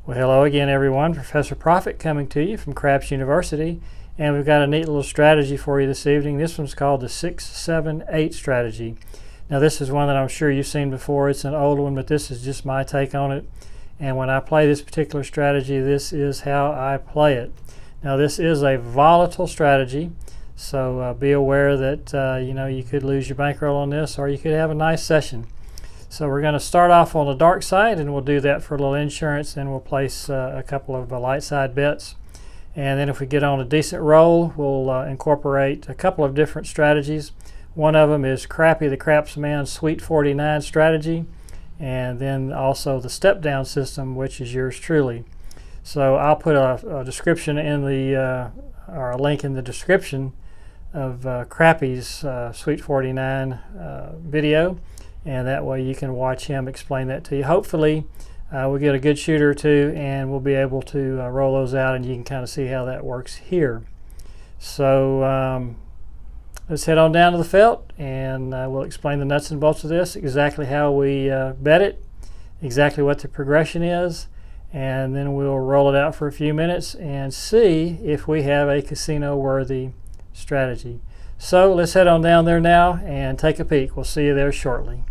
Well, hello again, everyone. Professor Profit coming to you from Craps University, and we've got a neat little strategy for you this evening. This one's called the 6-7-8 strategy. Now, this is one that I'm sure you've seen before. It's an old one, but this is just my take on it. And when I play this particular strategy, this is how I play it. Now, this is a volatile strategy, so be aware that you could lose your bankroll on this, or you could have a nice session. So we're going to start off on the dark side, and we'll do that for a little insurance. Then we'll place a couple of light side bets. And then if we get on a decent roll, we'll incorporate a couple of different strategies. One of them is Crappy the Craps Man Sweet 49 strategy, and then also the step down system, which is yours truly. So I'll put a description in the or a link in the description of Crappy's Sweet 49 video, and that way you can watch him explain that to you. Hopefully we'll get a good shooter or two, and we'll be able to roll those out, and you can kind of see how that works here. So let's head on down to the felt, and we'll explain the nuts and bolts of this, exactly how we bet it, exactly what the progression is, and then we'll roll it out for a few minutes and see if we have a casino worthy strategy. So let's head on down there now and take a peek. We'll see you there shortly.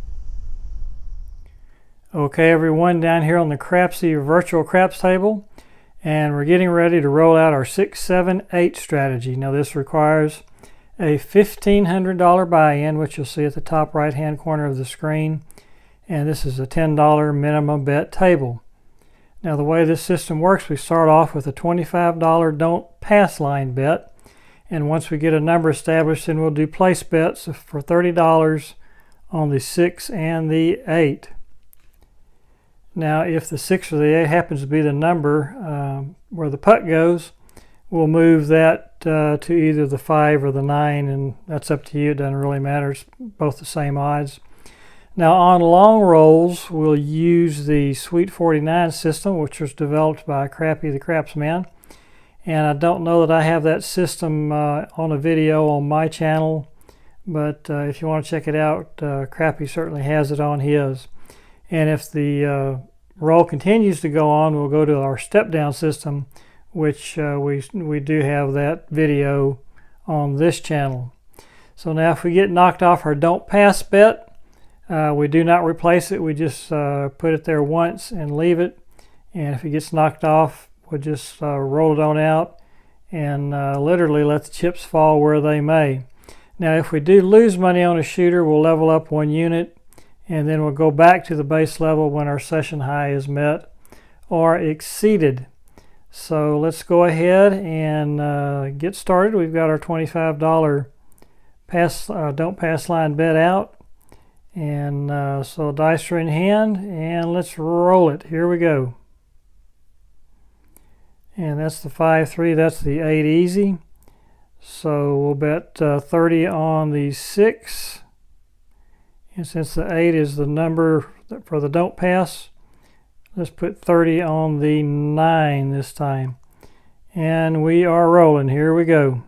Okay, everyone, down here on the Crapsy virtual craps table, and we're getting ready to roll out our 6-7-8 strategy. Now, this requires a $1,500 buy-in, which you'll see at the top right hand corner of the screen, and this is a $10 minimum bet table. Now, the way this system works, we start off with a $25 don't pass line bet, and once we get a number established, then we'll do place bets for $30 on the 6 and the 8. Now, if the 6 or the 8 happens to be the number where the putt goes, we'll move that to either the 5 or the 9, and that's up to you. It doesn't really matter. It's both the same odds. Now, on long rolls, we'll use the Sweet 49 system, which was developed by Crappy the Craps Man. And I don't know that I have that system on a video on my channel, but if you want to check it out, Crappy certainly has it on his. And if the roll continues to go on, we'll go to our step down system, which we do have that video on this channel. So now if we get knocked off our don't pass bet, we do not replace it. We just put it there once and leave it. And if it gets knocked off, we'll just roll it on out and literally let the chips fall where they may. Now, if we do lose money on a shooter, we'll level up 1 unit, and then we'll go back to the base level when our session high is met or exceeded. So let's go ahead and get started. We've got our $25 don't pass line bet out, and so dice are in hand, and let's roll it. Here we go. And that's the 5-3, that's the 8 easy. So we'll bet 30 on the 6. And since the 8 is the number for the don't pass, let's put 30 on the 9 this time. And we are rolling. Here we go.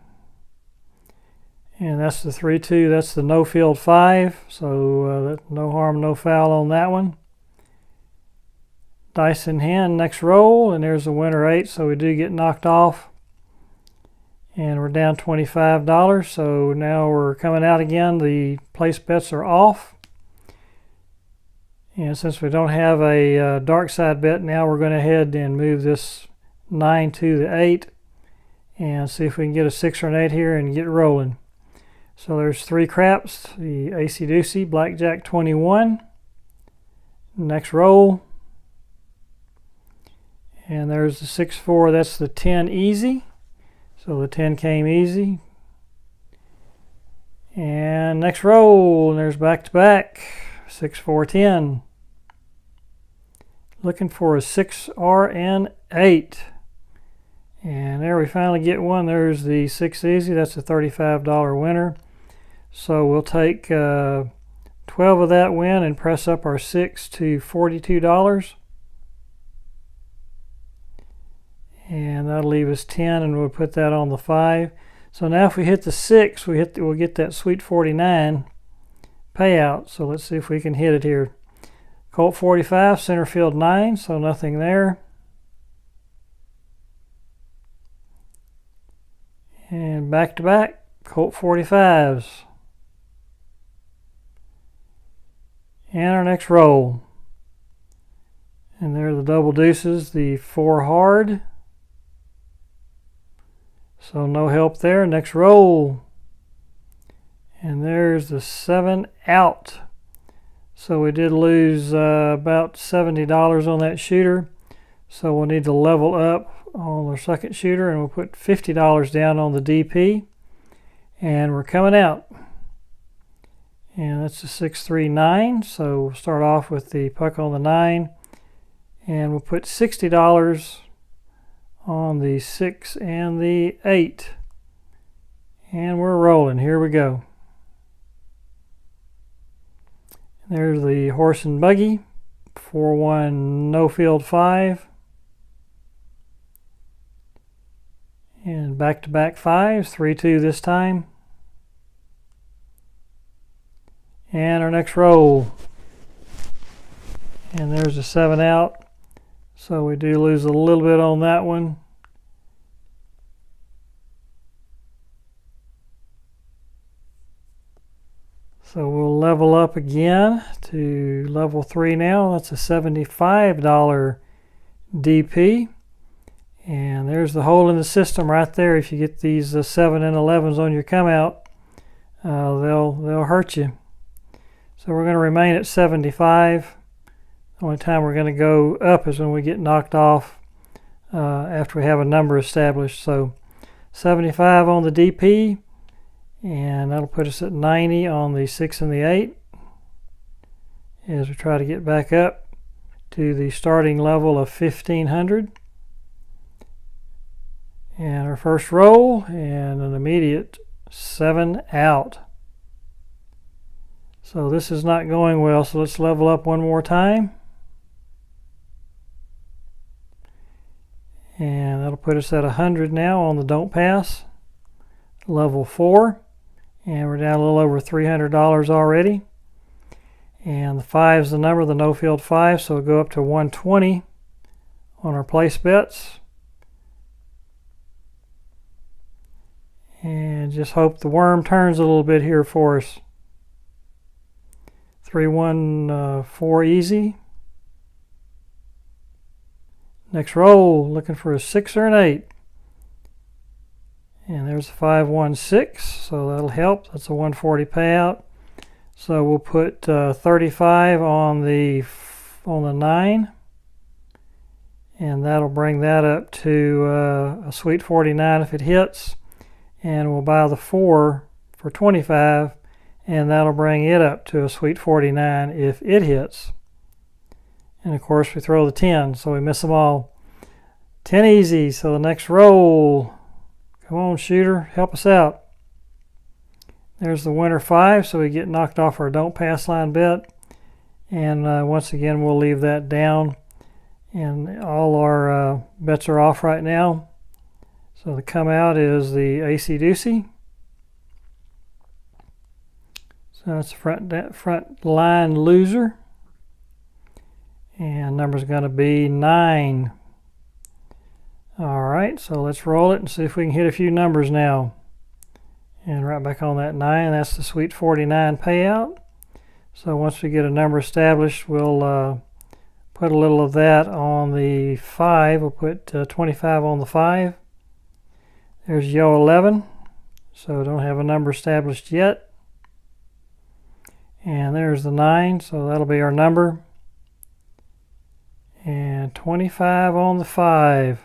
And that's the 3-2. That's the no field 5. So no harm, no foul on that one. Dice in hand, next roll, and there's the winner 8, so we do get knocked off. And we're down $25, so now we're coming out again. The place bets are off. And since we don't have a dark side bet, now we're going to head and move this 9 to the 8 and see if we can get a 6 or an 8 here and get rolling. So there's 3 craps, the AC Deucey, Blackjack 21. Next roll. And there's the 6-4, that's the 10 easy. So the 10 came easy. And next roll, and there's back to back, 6-4-10. Looking for a 6 or an 8. And there we finally get one. There's the 6 easy, that's a $35 winner. So we'll take 12 of that win and press up our 6 to $42. And that'll leave us 10, and we'll put that on the 5. So now if we hit the 6, we'll get that Sweet 49 payout. So let's see if we can hit it here. Colt 45, center field 9, so nothing there. And back to back, Colt 45s. And our next roll. And there are the double deuces, the 4 hard. So no help there. Next roll. And there's the 7 out. So we did lose about $70 on that shooter. So we'll need to level up on our second shooter, and we'll put $50 down on the DP. And we're coming out. And that's a 639. So we'll start off with the puck on the 9. And we'll put $60 on the 6 and the 8. And we're rolling. Here we go. There's the horse and buggy. 4-1 no field 5. And back-to-back 5s. 3-2 this time. And our next roll. And there's a 7 out. So we do lose a little bit on that one. So we'll level up again to level 3 now. That's a $75 DP. And there's the hole in the system right there. If you get these 7 and 11s on your come out, they'll hurt you. So we're going to remain at 75. The only time we're going to go up is when we get knocked off after we have a number established. So 75 on the DP, and that'll put us at 90 on the 6 and the 8 as we try to get back up to the starting level of 1500. And our first roll, and an immediate 7 out. So this is not going well, so let's level up one more time. And that'll put us at 100 now on the don't pass. Level 4. And we're down a little over $300 already. And the 5 is the number, the no field 5, so we'll go up to 120 on our place bets. And just hope the worm turns a little bit here for us. 3-1 4 easy. Next roll, looking for a 6 or an 8. And there's a 5-1-6, so that'll help. That's a 140 payout. So we'll put 35 on the 9. And that'll bring that up to a sweet 49 if it hits. And we'll buy the 4 for 25. And that'll bring it up to a sweet 49 if it hits. And of course we throw the 10, so we miss them all. 10 easy, so the next roll. Come on, shooter, help us out. There's the winner 5, so we get knocked off our don't pass line bet. And once again, we'll leave that down. And all our bets are off right now. So the come out is the AC Doocy. So that's the front line loser. And number's going to be 9. All right, so let's roll it and see if we can hit a few numbers now. And right back on that 9, that's the sweet 49 payout. So once we get a number established, we'll put a little of that on the 5. We'll put 25 on the 5. There's yo 11. So don't have a number established yet. And there's the 9, so that'll be our number. And 25 on the 5.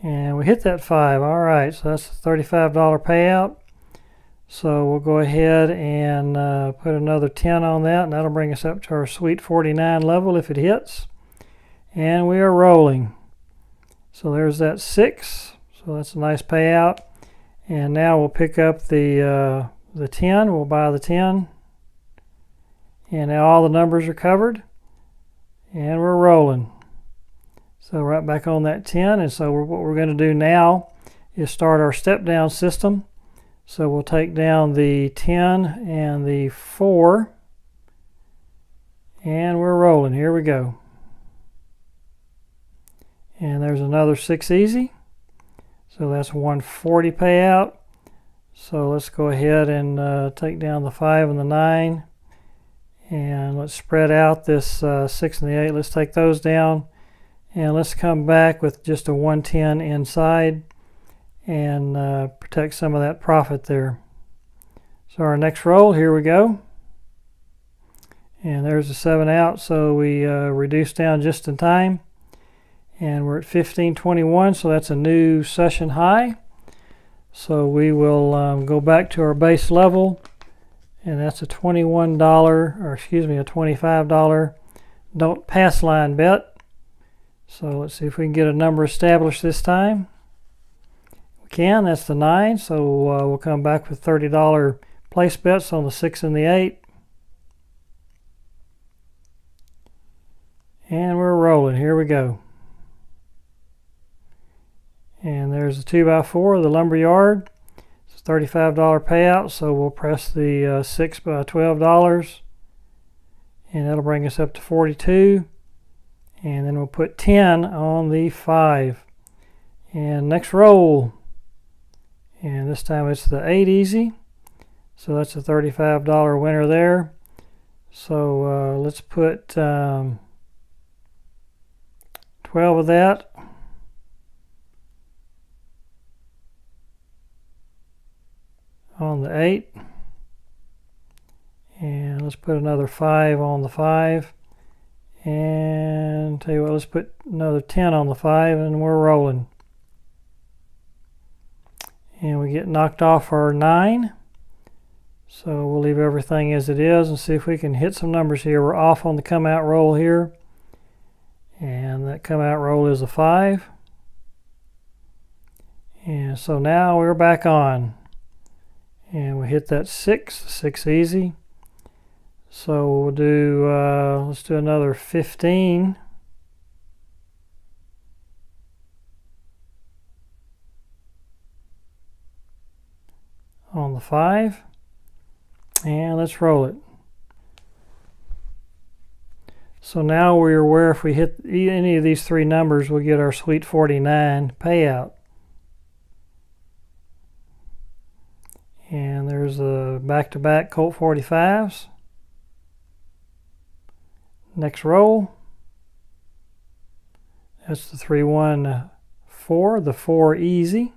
And we hit that 5. All right, so that's a $35 payout. So we'll go ahead and put another 10 on that, and that'll bring us up to our sweet 49 level if it hits. And we are rolling. So there's that 6. So that's a nice payout. And now we'll pick up the 10. We'll buy the 10. And now all the numbers are covered. And we're rolling. So right back on that 10. And so what we're going to do now is start our step down system. So we'll take down the 10 and the 4. And we're rolling. Here we go. And there's another 6 easy. So that's 140 payout. So let's go ahead and take down the 5 and the 9. And let's spread out this 6 and the 8. Let's take those down. And let's come back with just a 110 inside and protect some of that profit there. So our next roll, here we go. And there's the 7 out, so we reduced down just in time. And we're at 1521, so that's a new session high. So we will go back to our base level, and that's a $21, or excuse me, a $25 don't pass line bet. So let's see if we can get a number established this time. We can, that's the 9, so we'll come back with $30 place bets on the 6 and the 8. And we're rolling, here we go. And there's the 2x4, the lumberyard. It's a $35 payout, so we'll press the 6 by $12. And that'll bring us up to 42. And then we'll put 10 on the 5. And next roll. And this time it's the 8 easy. So that's a $35 winner there. So let's put 12 of that. On the 8. And let's put another 5 on the 5. And tell you what, let's put another 10 on the 5, and we're rolling. And we get knocked off our 9. So we'll leave everything as it is and see if we can hit some numbers here. We're off on the come out roll here. And that come out roll is a 5. And so now we're back on. And we hit that 6 easy. So we'll do, let's do another 15. On the 5. And let's roll it. So now we're aware if we hit any of these 3 numbers, we'll get our sweet 49 payout. And there's a back-to-back Colt 45s. Next roll. That's the 3-1-4, the 4 easy.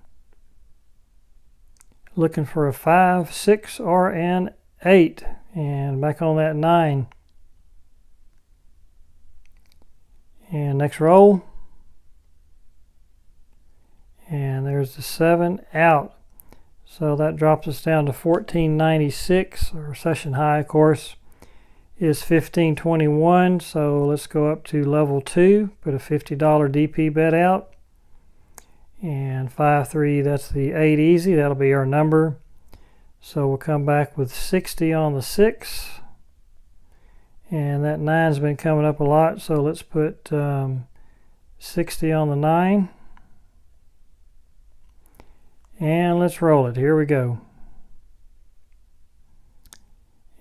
Looking for a 5, 6, or an 8. And back on that 9. And next roll. And there's the 7 out. So that drops us down to 1496. Our session high, of course, is 1521. So let's go up to level 2. Put a $50 DP bet out. And 5-3, that's the 8 easy. That'll be our number. So we'll come back with 60 on the 6. And that 9's been coming up a lot. So let's put 60 on the 9. And let's roll it. Here we go.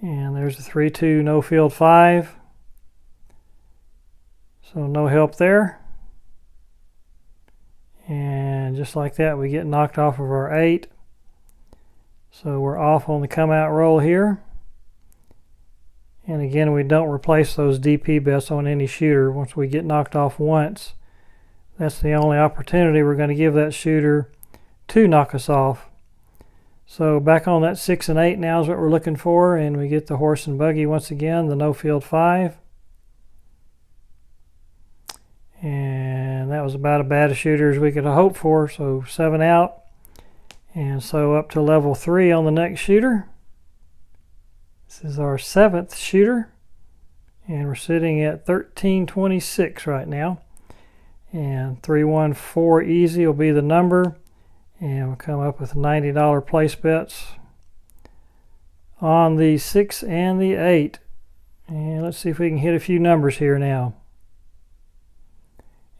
And there's the 3-2 no field 5. So no help there. And just like that, we get knocked off of our 8. So we're off on the come out roll here. And again, we don't replace those DP bets on any shooter. Once we get knocked off once, that's the only opportunity we're going to give that shooter to knock us off. So back on that 6 and 8 now is what we're looking for, and we get the horse and buggy once again, the no field 5. And that was about as bad a shooter as we could have hoped for, so 7 out. And so up to level 3 on the next shooter. This is our 7th shooter, and we're sitting at 1326 right now. And 3-1-4 easy will be the number. And we'll come up with $90 place bets on the 6 and the 8. And let's see if we can hit a few numbers here now.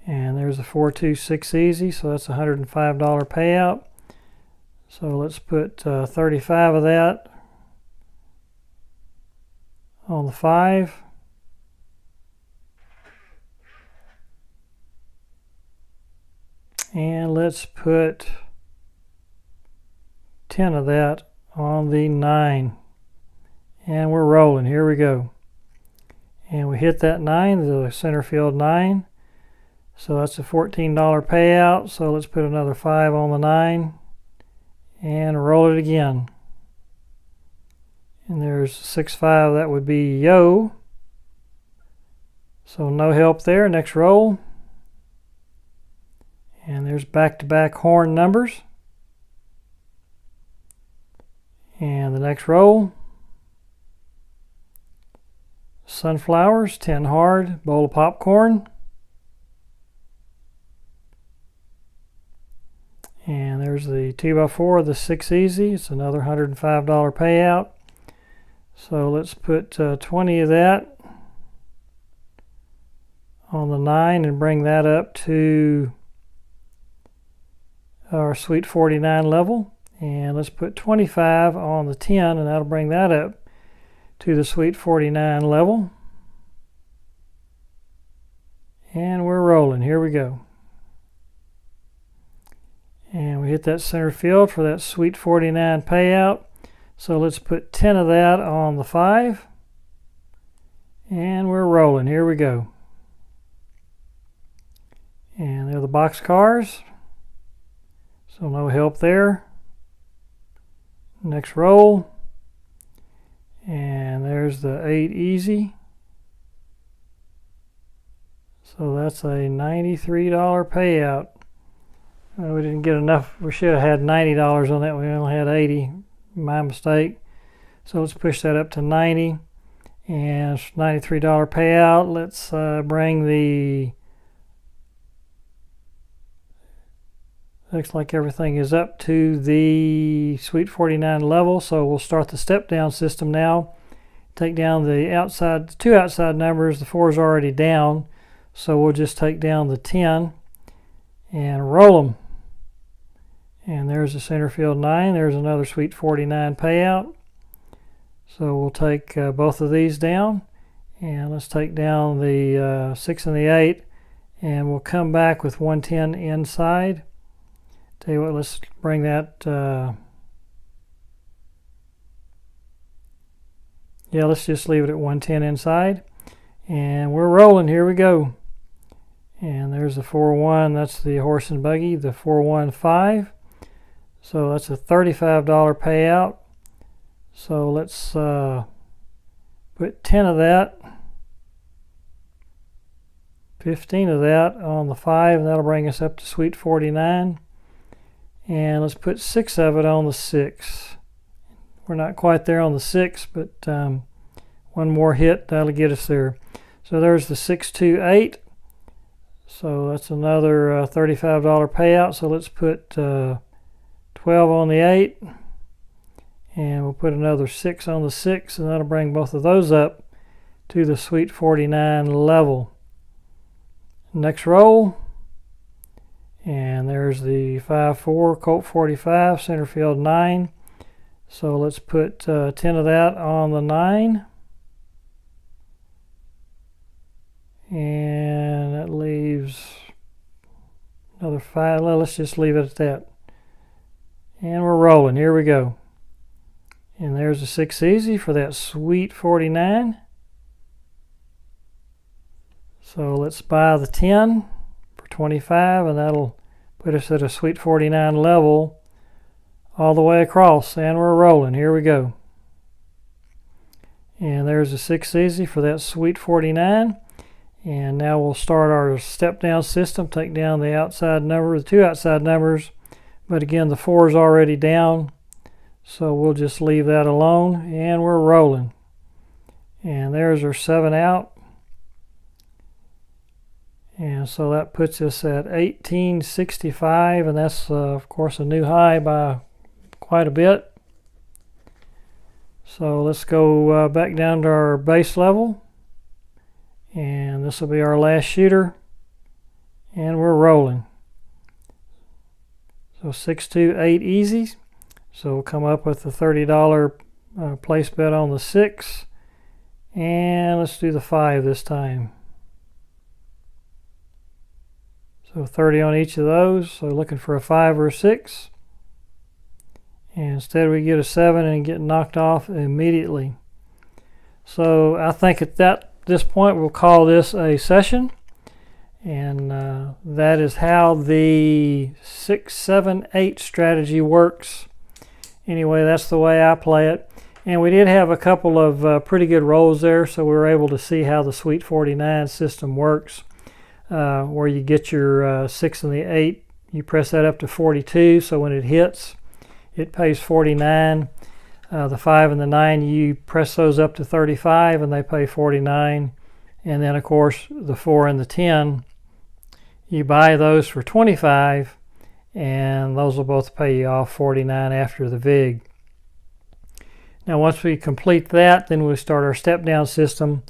And there's a 4-2-6 easy, so that's a $105 payout. So let's put 35 of that on the 5. And let's put 10 of that on the 9. And we're rolling. Here we go. And we hit that 9, the center field 9. So that's a $14 payout. So let's put another 5 on the 9 and roll it again. And there's 6-5, that would be yo. So no help there. Next roll. And there's back-to-back horn numbers. And the next roll. Sunflowers, 10 hard, bowl of popcorn. And there's the 2x4, the 6 easy. It's another $105 payout. So let's put 20 of that on the 9 and bring that up to our Sweet 49 level. And let's put 25 on the 10, and that'll bring that up to the Sweet 49 level. And we're rolling. Here we go. And we hit that center field for that Sweet 49 payout. So let's put 10 of that on the 5. And we're rolling. Here we go. And they're the box cars. So no help there. Next roll. And there's the 8 easy. So that's a $93 payout. We didn't get enough. We should have had $90 on that. We only had 80. My mistake. So let's push that up to 90. And it's $93 payout. Let's bring the... Looks like everything is up to the Sweet 49 level. So we'll start the step down system now. Take down the outside, the 2 outside numbers. The 4 is already down. So we'll just take down the 10 and roll them. And there's the center field 9. There's another Sweet 49 payout. So we'll take both of these down. And let's take down the 6 and the 8. And we'll come back with 110 inside. Tell you what, let's bring that... yeah, let's just leave it at 110 inside. And we're rolling. Here we go. And there's the 4-1. That's the horse and buggy, the 4-1-5. So that's a $35 payout. So let's put 10 of that, 15 of that on the 5, and that'll bring us up to Sweet 49. And let's put 6 of it on the 6. We're not quite there on the 6, but one more hit, that'll get us there. So there's the 6-2-8. So that's another $35 payout. So let's put 12 on the 8. And we'll put another 6 on the 6, and that'll bring both of those up to the Sweet 49 level. Next roll. And there's the 5-4 Colt 45, center field 9. So let's put 10 of that on the 9. And that leaves another 5. Well, let's just leave it at that. And we're rolling. Here we go. And there's a 6 easy for that Sweet 49. So let's buy the 10 for 25, and that'll put us at a Sweet 49 level all the way across. And we're rolling. Here we go. And there's a 6 easy for that Sweet 49. And now we'll start our step down system. Take down the outside number, the 2 outside numbers. But again, the 4 is already down. So we'll just leave that alone. And we're rolling. And there's our 7 out. And so that puts us at 1865. And that's, of course, a new high by quite a bit. So let's go back down to our base level. And this will be our last shooter. And we're rolling. So 6-2-8 easy. So we'll come up with a $30 place bet on the 6. And let's do the 5 this time. So 30 on each of those. So looking for a 5 or a 6. And instead we get a 7 and get knocked off immediately. So I think at this point we'll call this a session. And that is how the 6, 7, 8 strategy works. Anyway, that's the way I play it. And we did have a couple of pretty good rolls there, so we were able to see how the Sweet 49 system works, where you get your 6 and the 8, you press that up to 42, so when it hits, it pays 49. The 5 and the 9, you press those up to 35, and they pay 49. And then, of course, the 4 and the 10, you buy those for 25, and those will both pay you off 49 after the VIG. Now once we complete that, then we start our step down system,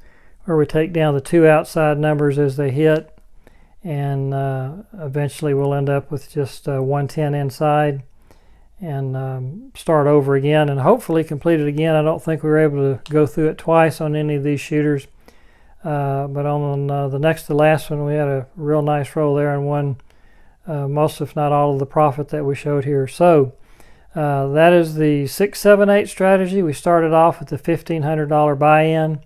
where we take down the 2 outside numbers as they hit, and eventually we'll end up with just 110 inside, and start over again and hopefully complete it again. I don't think we were able to go through it twice on any of these shooters. But on the next to last one, we had a real nice roll there and won most, if not all, of the profit that we showed here. So that is the 6, 7, 8 strategy. We started off with the $1,500 buy-in,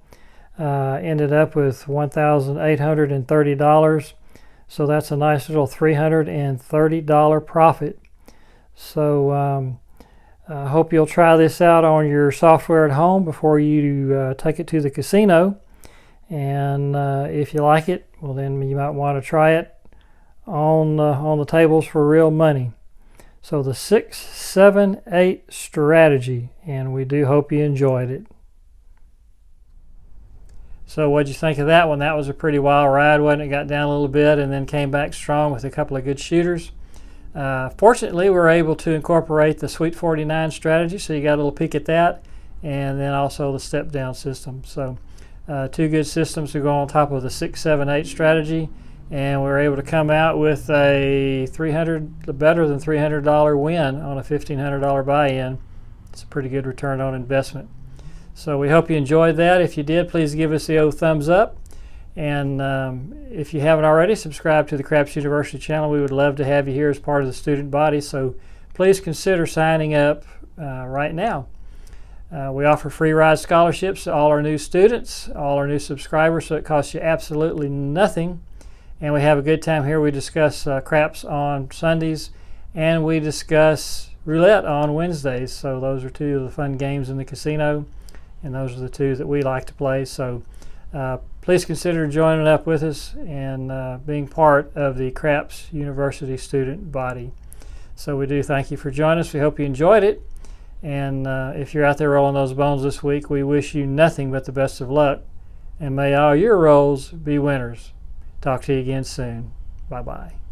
ended up with $1,830. So that's a nice little $330 profit. So I hope you'll try this out on your software at home before you take it to the casino. And if you like it, well, then you might want to try it on the tables for real money. So the 6, 7, 8 strategy, and we do hope you enjoyed it. So what'd you think of that one? That was a pretty wild ride, wasn't it? Got down a little bit and then came back strong with a couple of good shooters. Fortunately, we were able to incorporate the Sweet 49 strategy, so you got a little peek at that, and then also the step down system. So 2 good systems to go on top of the 6, 7, 8 strategy, and we were able to come out with a better than $300 win on a $1,500 buy-in. It's a pretty good return on investment. So we hope you enjoyed that. If you did, please give us the old thumbs up. And if you haven't already, subscribe to the Craps University channel. We would love to have you here as part of the student body, so please consider signing up right now. We offer free ride scholarships to all our new students, all our new subscribers, so it costs you absolutely nothing. And we have a good time here. We discuss craps on Sundays, and we discuss roulette on Wednesdays. So those are 2 of the fun games in the casino, and those are the 2 that we like to play. So please consider joining up with us and being part of the Craps University student body. So we do thank you for joining us. We hope you enjoyed it. And if you're out there rolling those bones this week, we wish you nothing but the best of luck. And may all your rolls be winners. Talk to you again soon. Bye-bye.